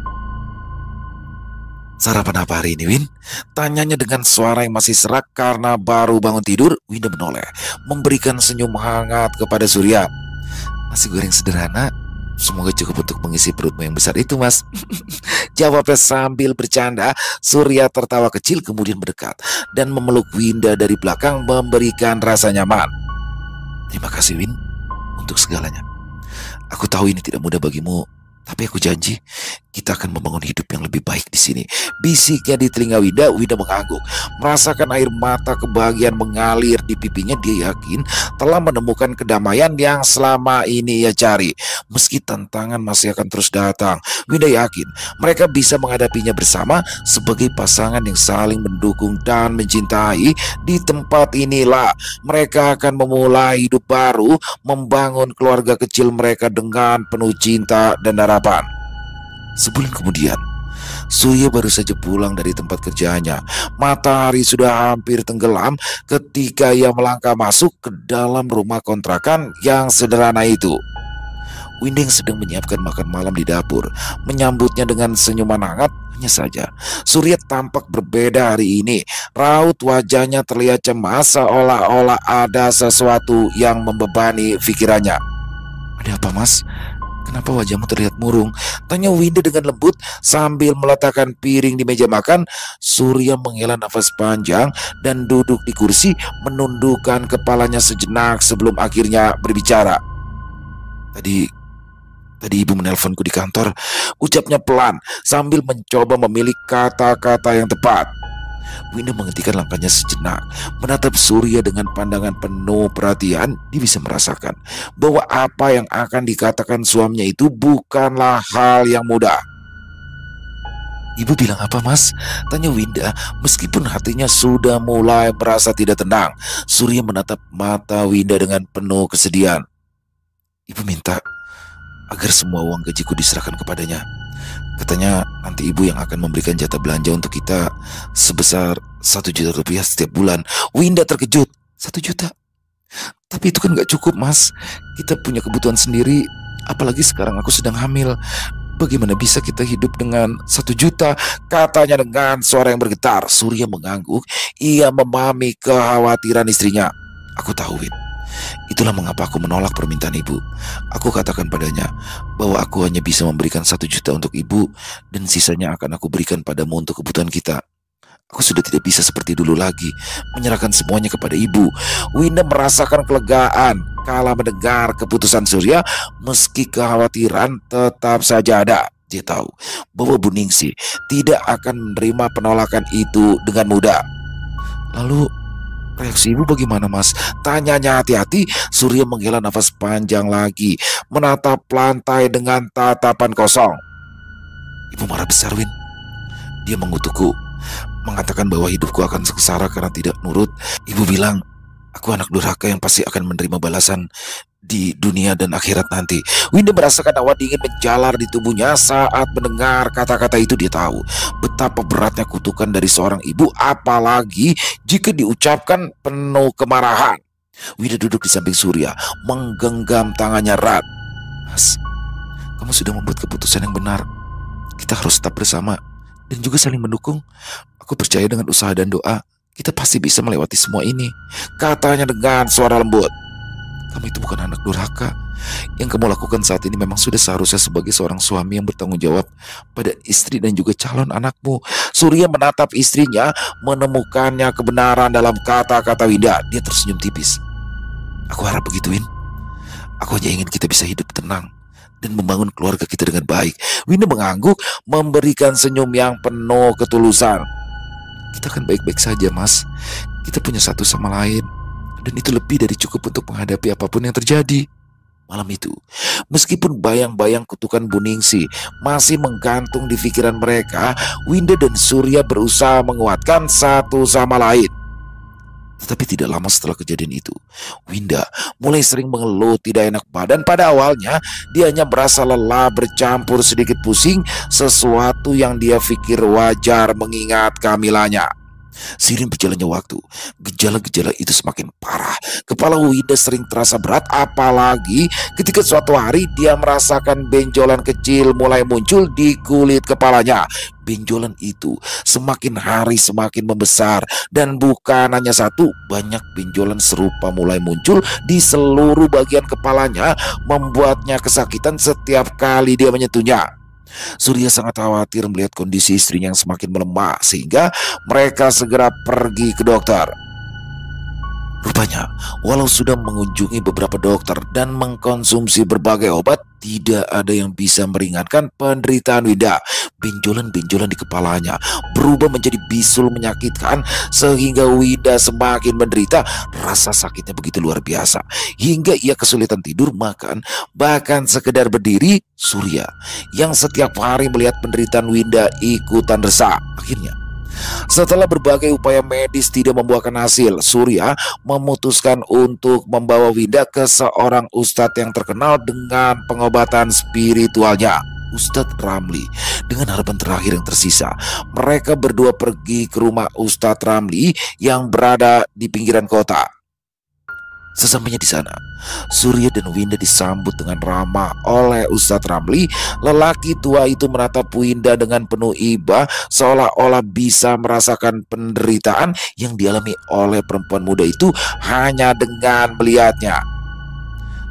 "Sarapan apa hari ini, Win?" Tanyanya dengan suara yang masih serak karena baru bangun tidur. Winda menoleh, memberikan senyum hangat kepada Surya. "Nasi goreng sederhana, semoga cukup untuk mengisi perutmu yang besar itu, Mas." Jawabnya sambil bercanda. Surya tertawa kecil kemudian mendekat dan memeluk Winda dari belakang, memberikan rasa nyaman. "Terima kasih, Win, untuk segalanya. Aku tahu ini tidak mudah bagimu, tapi aku janji kita akan membangun hidup yang lebih baik di sini." Bisiknya di telinga Winda. Winda mengangguk, merasakan air mata kebahagiaan mengalir di pipinya. Dia yakin telah menemukan kedamaian yang selama ini ia cari. Meski tantangan masih akan terus datang, Winda yakin mereka bisa menghadapinya bersama sebagai pasangan yang saling mendukung dan mencintai. Di tempat inilah mereka akan memulai hidup baru, membangun keluarga kecil mereka dengan penuh cinta dan harapan. Sebulan kemudian, Surya baru saja pulang dari tempat kerjanya. Matahari sudah hampir tenggelam ketika ia melangkah masuk ke dalam rumah kontrakan yang sederhana itu. Winda yang sedang menyiapkan makan malam di dapur menyambutnya dengan senyuman hangat. Hanya saja, Surya tampak berbeda hari ini. Raut wajahnya terlihat cemas, seolah-olah ada sesuatu yang membebani pikirannya. "Ada apa, Mas? Kenapa wajahmu terlihat murung?" tanya Winda dengan lembut sambil meletakkan piring di meja makan. Surya menghela nafas panjang dan duduk di kursi, menundukkan kepalanya sejenak sebelum akhirnya berbicara. Tadi ibu menelponku di kantor," ucapnya pelan sambil mencoba memilih kata-kata yang tepat. Winda menghentikan langkahnya sejenak, menatap Surya dengan pandangan penuh perhatian. Dia bisa merasakan bahwa apa yang akan dikatakan suaminya itu bukanlah hal yang mudah. "Ibu bilang apa, Mas?" tanya Winda meskipun hatinya sudah mulai merasa tidak tenang. Surya menatap mata Winda dengan penuh kesedihan. "Ibu minta agar semua uang gajiku diserahkan kepadanya. Katanya nanti ibu yang akan memberikan jatah belanja untuk kita sebesar 1 juta rupiah setiap bulan." Winda terkejut. 1 juta? Tapi itu kan gak cukup, Mas. Kita punya kebutuhan sendiri. Apalagi sekarang aku sedang hamil. Bagaimana bisa kita hidup dengan 1 juta? Katanya dengan suara yang bergetar. Surya mengangguk. Ia memahami kekhawatiran istrinya. "Aku tahu, Win. Itulah mengapa aku menolak permintaan ibu. Aku katakan padanya bahwa aku hanya bisa memberikan 1 juta untuk ibu dan sisanya akan aku berikan padamu untuk kebutuhan kita. Aku sudah tidak bisa seperti dulu lagi menyerahkan semuanya kepada ibu. Winda merasakan kelegaan kala mendengar keputusan Surya, meski kekhawatiran tetap saja ada. Dia tahu bahwa Bu Ningsih tidak akan menerima penolakan itu dengan mudah. Lalu reaksi ibu bagaimana, Mas? Tanyanya hati-hati. Surya menghela nafas panjang lagi, menatap lantai dengan tatapan kosong. Ibu marah besar, Win. Dia mengutukku, mengatakan bahwa hidupku akan sengsara karena tidak nurut. Ibu bilang aku anak durhaka yang pasti akan menerima balasan di dunia dan akhirat nanti. Winda merasakan hawa dingin menjalar di tubuhnya saat mendengar kata-kata itu. Dia tahu betapa beratnya kutukan dari seorang ibu, apalagi jika diucapkan penuh kemarahan. Winda duduk di samping Surya, menggenggam tangannya erat. Mas, kamu sudah membuat keputusan yang benar. Kita harus tetap bersama dan juga saling mendukung. Aku percaya dengan usaha dan doa kita pasti bisa melewati semua ini, katanya dengan suara lembut. Kamu itu bukan anak durhaka. Yang kamu lakukan saat ini memang sudah seharusnya sebagai seorang suami yang bertanggung jawab pada istri dan juga calon anakmu. Surya menatap istrinya, menemukannya kebenaran dalam kata-kata Winda. Dia tersenyum tipis. Aku harap begitu, Win. Aku hanya ingin kita bisa hidup tenang dan membangun keluarga kita dengan baik. Winda mengangguk, memberikan senyum yang penuh ketulusan. Kita akan baik-baik saja, Mas. Kita punya satu sama lain, dan itu lebih dari cukup untuk menghadapi apapun yang terjadi. Malam itu, meskipun bayang-bayang kutukan Bu Ningsih masih menggantung di pikiran mereka, Winda dan Surya berusaha menguatkan satu sama lain. Tetapi tidak lama setelah kejadian itu, Winda mulai sering mengeluh tidak enak badan. Pada awalnya, dia hanya berasa lelah bercampur sedikit pusing, sesuatu yang dia pikir wajar mengingat kehamilannya. Seiring berjalannya waktu, gejala-gejala itu semakin parah. Kepala Winda sering terasa berat, apalagi ketika suatu hari dia merasakan benjolan kecil mulai muncul di kulit kepalanya. Benjolan itu semakin hari semakin membesar, dan bukan hanya satu, banyak benjolan serupa mulai muncul di seluruh bagian kepalanya, membuatnya kesakitan setiap kali dia menyentuhnya. Surya sangat khawatir melihat kondisi istrinya yang semakin melemah, sehingga mereka segera pergi ke dokter. Rupanya, walau sudah mengunjungi beberapa dokter dan mengkonsumsi berbagai obat, tidak ada yang bisa meringankan penderitaan Winda. Benjolan-benjolan di kepalanya berubah menjadi bisul menyakitkan, sehingga Winda semakin menderita. Rasa sakitnya begitu luar biasa, hingga ia kesulitan tidur, makan, bahkan sekedar berdiri. Surya, yang setiap hari melihat penderitaan Winda, ikutan resah. Akhirnya, setelah berbagai upaya medis tidak membuahkan hasil, Surya memutuskan untuk membawa Winda ke seorang ustadz yang terkenal dengan pengobatan spiritualnya, Ustadz Ramli. Dengan harapan terakhir yang tersisa, mereka berdua pergi ke rumah Ustadz Ramli yang berada di pinggiran kota. Sesampainya di sana, Surya dan Winda disambut dengan ramah oleh Ustadz Ramli. Lelaki tua itu menatap Winda dengan penuh iba, seolah-olah bisa merasakan penderitaan yang dialami oleh perempuan muda itu hanya dengan melihatnya.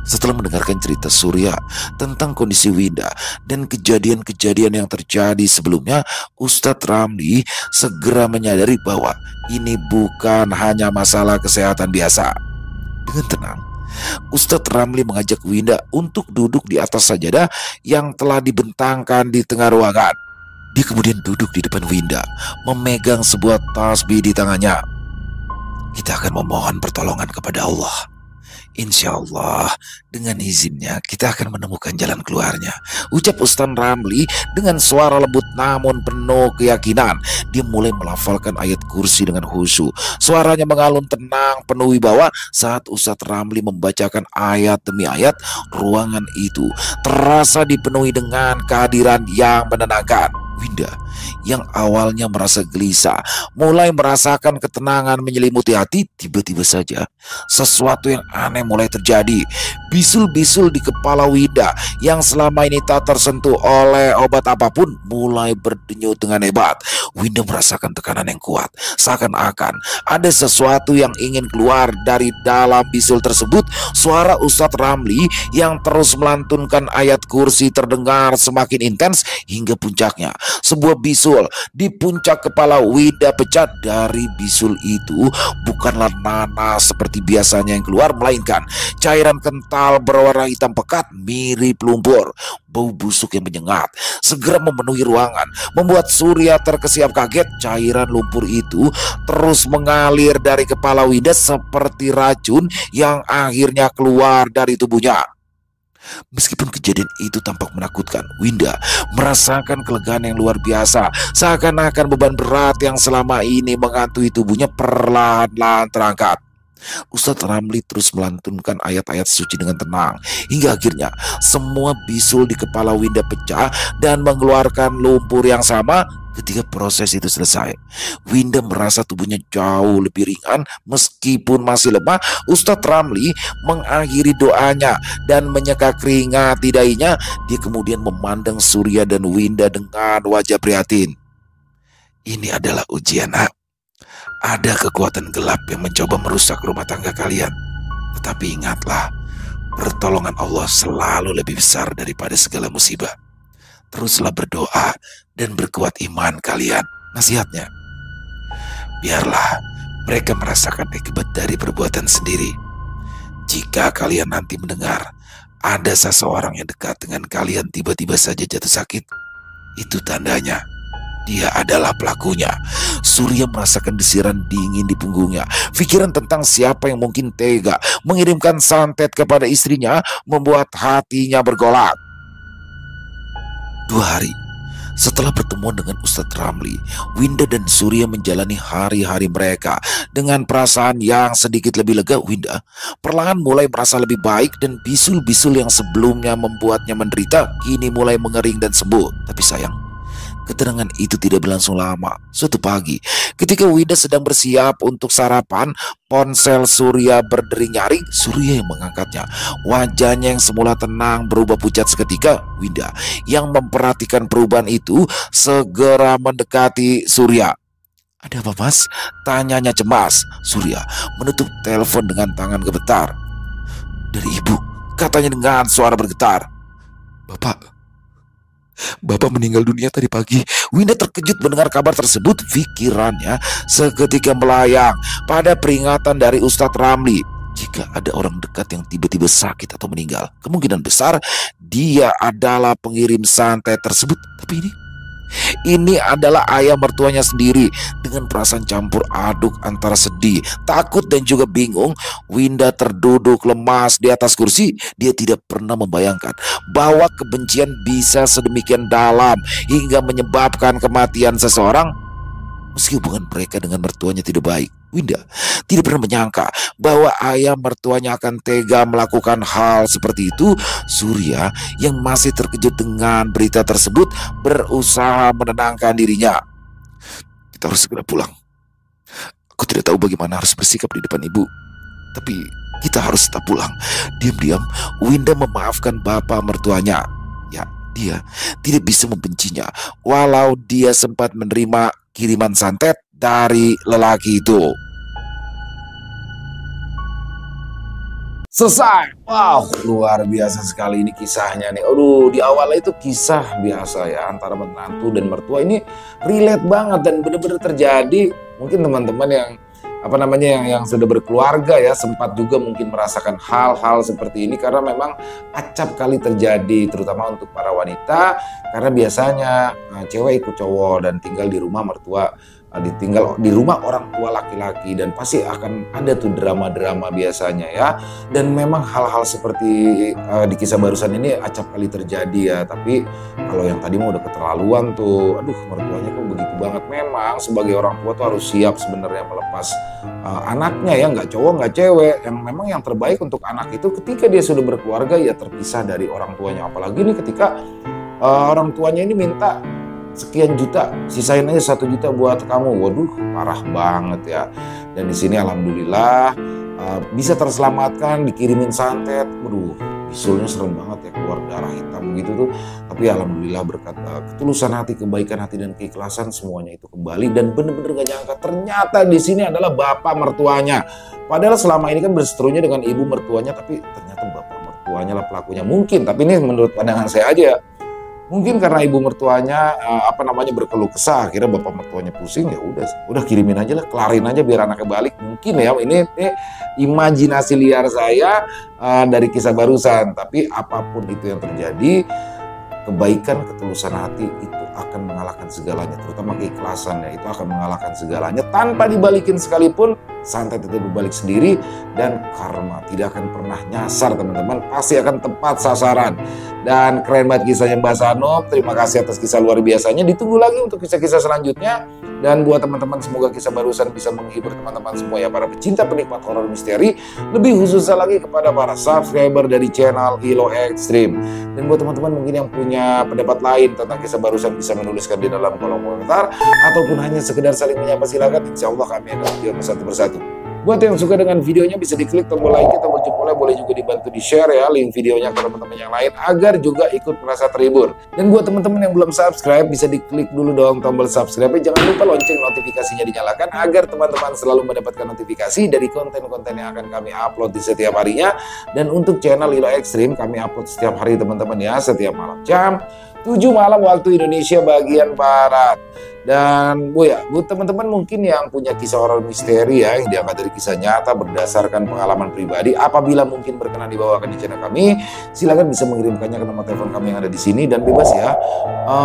Setelah mendengarkan cerita Surya tentang kondisi Winda dan kejadian-kejadian yang terjadi sebelumnya, Ustadz Ramli segera menyadari bahwa ini bukan hanya masalah kesehatan biasa. Dengan tenang, Ustadz Ramli mengajak Winda untuk duduk di atas sajadah yang telah dibentangkan di tengah ruangan. Dia kemudian duduk di depan Winda, memegang sebuah tasbih di tangannya. Kita akan memohon pertolongan kepada Allah. Insya Allah, dengan izinnya kita akan menemukan jalan keluarnya, ucap Ustadz Ramli dengan suara lembut namun penuh keyakinan. Dia mulai melafalkan ayat kursi dengan khusyuk. Suaranya mengalun tenang, penuh wibawa. Saat Ustadz Ramli membacakan ayat demi ayat, ruangan itu terasa dipenuhi dengan kehadiran yang menenangkan. Winda yang awalnya merasa gelisah mulai merasakan ketenangan menyelimuti hati. Tiba-tiba saja sesuatu yang aneh mulai terjadi. Bisul-bisul di kepala Winda yang selama ini tak tersentuh oleh obat apapun mulai berdenyut dengan hebat. Winda merasakan tekanan yang kuat, seakan-akan ada sesuatu yang ingin keluar dari dalam bisul tersebut. Suara Ustadz Ramli yang terus melantunkan ayat kursi terdengar semakin intens hingga puncaknya. Sebuah bisul di puncak kepala Winda pecah. Dari bisul itu bukanlah nanas seperti biasanya yang keluar, melainkan cairan kental berwarna hitam pekat mirip lumpur. Bau busuk yang menyengat segera memenuhi ruangan, membuat Surya terkesiap kaget. Cairan lumpur itu terus mengalir dari kepala Winda seperti racun yang akhirnya keluar dari tubuhnya. Meskipun kejadian itu tampak menakutkan, Winda merasakan kelegaan yang luar biasa. Seakan-akan beban berat yang selama ini menghantui tubuhnya perlahan-lahan terangkat. Ustadz Ramli terus melantunkan ayat-ayat suci dengan tenang, hingga akhirnya semua bisul di kepala Winda pecah dan mengeluarkan lumpur yang sama. Ketika proses itu selesai, Winda merasa tubuhnya jauh lebih ringan. Meskipun masih lemah, Ustadz Ramli mengakhiri doanya dan menyeka keringat di dahinya. Dia kemudian memandang Surya dan Winda dengan wajah prihatin. Ini adalah ujian, nak. Ada kekuatan gelap yang mencoba merusak rumah tangga kalian. Tetapi ingatlah, pertolongan Allah selalu lebih besar daripada segala musibah. Teruslah berdoa dan berkuat iman kalian. Nasihatnya, biarlah mereka merasakan akibat dari perbuatan sendiri. Jika kalian nanti mendengar ada seseorang yang dekat dengan kalian tiba-tiba saja jatuh sakit, itu tandanya dia adalah pelakunya. Surya merasakan desiran dingin di punggungnya. Pikiran tentang siapa yang mungkin tega mengirimkan santet kepada istrinya membuat hatinya bergolak. 2 hari setelah pertemuan dengan Ustadz Ramli, Winda dan Surya menjalani hari-hari mereka dengan perasaan yang sedikit lebih lega. Winda perlahan mulai merasa lebih baik, dan bisul-bisul yang sebelumnya membuatnya menderita kini mulai mengering dan sembuh. Tapi sayang, ketenangan itu tidak berlangsung lama. Suatu pagi, ketika Winda sedang bersiap untuk sarapan, ponsel Surya berdering nyaring. Surya yang mengangkatnya. Wajahnya yang semula tenang berubah pucat seketika. Winda yang memperhatikan perubahan itu segera mendekati Surya. Ada apa, Mas? Tanyanya cemas. Surya menutup telepon dengan tangan gemetar. Dari ibu, katanya dengan suara bergetar. Bapak meninggal dunia tadi pagi. Winda terkejut mendengar kabar tersebut. Pikirannya seketika melayang pada peringatan dari Ustadz Ramli. Jika ada orang dekat yang tiba-tiba sakit atau meninggal, kemungkinan besar dia adalah pengirim santet tersebut. Tapi ini adalah ayah mertuanya sendiri. Dengan perasaan campur aduk antara sedih, takut dan juga bingung, Winda terduduk lemas di atas kursi. Dia tidak pernah membayangkan bahwa kebencian bisa sedemikian dalam hingga menyebabkan kematian seseorang. Meski hubungan mereka dengan mertuanya tidak baik, Winda tidak pernah menyangka bahwa ayah mertuanya akan tega melakukan hal seperti itu. Surya yang masih terkejut dengan berita tersebut berusaha menenangkan dirinya. Kita harus segera pulang. Aku tidak tahu bagaimana harus bersikap di depan ibu, tapi kita harus tetap pulang. Diam-diam Winda memaafkan bapak mertuanya. Ya, dia tidak bisa membencinya walau dia sempat menerima kiriman santet dari lelaki itu. Selesai. Wow, luar biasa sekali ini kisahnya nih. Aduh, di awalnya itu kisah biasa ya antara menantu dan mertua. Ini relate banget dan benar-benar terjadi. Mungkin teman-teman yang yang sudah berkeluarga ya sempat juga mungkin merasakan hal-hal seperti ini, karena memang acap kali terjadi, terutama untuk para wanita, karena biasanya cewek ikut cowok dan tinggal di rumah mertua, ditinggal di rumah orang tua laki-laki, dan pasti akan ada tuh drama-drama biasanya ya. Dan memang hal-hal seperti di kisah barusan ini acap kali terjadi ya. Tapi kalau yang tadi mau udah keterlaluan tuh, aduh mertuanya kok begitu banget. Memang sebagai orang tua tuh harus siap sebenarnya melepas anaknya ya, nggak cowok nggak cewek. Yang memang yang terbaik untuk anak itu ketika dia sudah berkeluarga ya terpisah dari orang tuanya. Apalagi nih ketika orang tuanya ini minta sekian juta, sisain aja 1 juta buat kamu. Waduh, parah banget ya. Dan di sini alhamdulillah bisa terselamatkan, dikirimin santet. Waduh, bisulnya serem banget ya, keluar darah hitam gitu tuh. Tapi alhamdulillah berkat ketulusan hati, kebaikan hati dan keikhlasan semuanya itu kembali, dan bener-bener gak nyangka ternyata di sini adalah bapak mertuanya. Padahal selama ini kan berseterunya dengan ibu mertuanya, tapi ternyata bapak mertuanya lah pelakunya. Mungkin, tapi ini menurut pandangan saya aja. Mungkin karena ibu mertuanya berkeluh kesah, akhirnya bapak mertuanya pusing, ya udah kirimin aja lah, kelarin aja biar anaknya balik. Mungkin ya, ini imajinasi liar saya dari kisah barusan. Tapi apapun itu yang terjadi, kebaikan, ketulusan hati itu akan mengalahkan segalanya, terutama keikhlasannya itu akan mengalahkan segalanya. Tanpa dibalikin sekalipun, santet itu berbalik sendiri, dan karma tidak akan pernah nyasar teman-teman, pasti akan tepat sasaran. Dan keren banget kisahnya Mbak Sanom. Terima kasih atas kisah luar biasanya. Ditunggu lagi untuk kisah-kisah selanjutnya. Dan buat teman-teman, semoga kisah barusan bisa menghibur teman-teman semua ya, para pecinta penikmat horor misteri. Lebih khususnya lagi kepada para subscriber dari channel ILO Extreme. Dan buat teman-teman mungkin yang punya pendapat lain tentang kisah barusan, bisa menuliskan di dalam kolom komentar, ataupun hanya sekedar saling menyapa, silakan. Insya Allah kami akan menjawab satu persatu. Buat yang suka dengan videonya, bisa diklik tombol like, tombol jempolnya, boleh juga dibantu di share ya link videonya ke teman-teman yang lain agar juga ikut merasa terhibur. Dan buat teman-teman yang belum subscribe, bisa diklik dulu dong tombol subscribe. Jangan lupa lonceng notifikasinya dinyalakan agar teman-teman selalu mendapatkan notifikasi dari konten-konten yang akan kami upload di setiap harinya. Dan untuk channel ILO Extreme, kami upload setiap hari teman-teman ya, setiap malam jam 7 malam waktu Indonesia bagian Barat. Dan buat teman-teman mungkin yang punya kisah horor misteri ya, yang diangkat dari kisah nyata berdasarkan pengalaman pribadi, apabila mungkin berkenan dibawakan di channel kami, silakan bisa mengirimkannya ke nomor telepon kami yang ada di sini, dan bebas ya.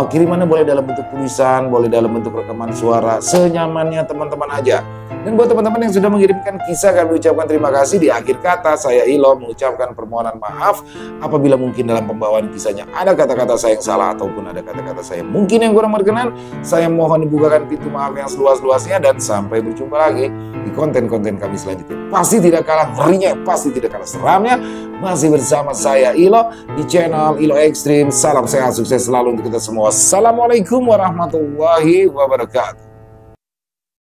Kirimannya boleh dalam bentuk tulisan, boleh dalam bentuk rekaman suara, senyamannya teman-teman aja. Dan buat teman-teman yang sudah mengirimkan kisah, kami ucapkan terima kasih. Di akhir kata, saya ILO mengucapkan permohonan maaf apabila mungkin dalam pembawaan kisahnya ada kata-kata saya yang salah, ataupun ada kata-kata saya mungkin yang kurang berkenan. Saya mohon dibukakan pintu maaf yang seluas-luasnya, dan sampai berjumpa lagi di konten-konten kami selanjutnya. Pasti tidak kalah ngerinya, pasti tidak kalah seramnya, masih bersama saya ILO di channel ILO Extreme. Salam sehat, sukses selalu untuk kita semua. Assalamualaikum warahmatullahi wabarakatuh.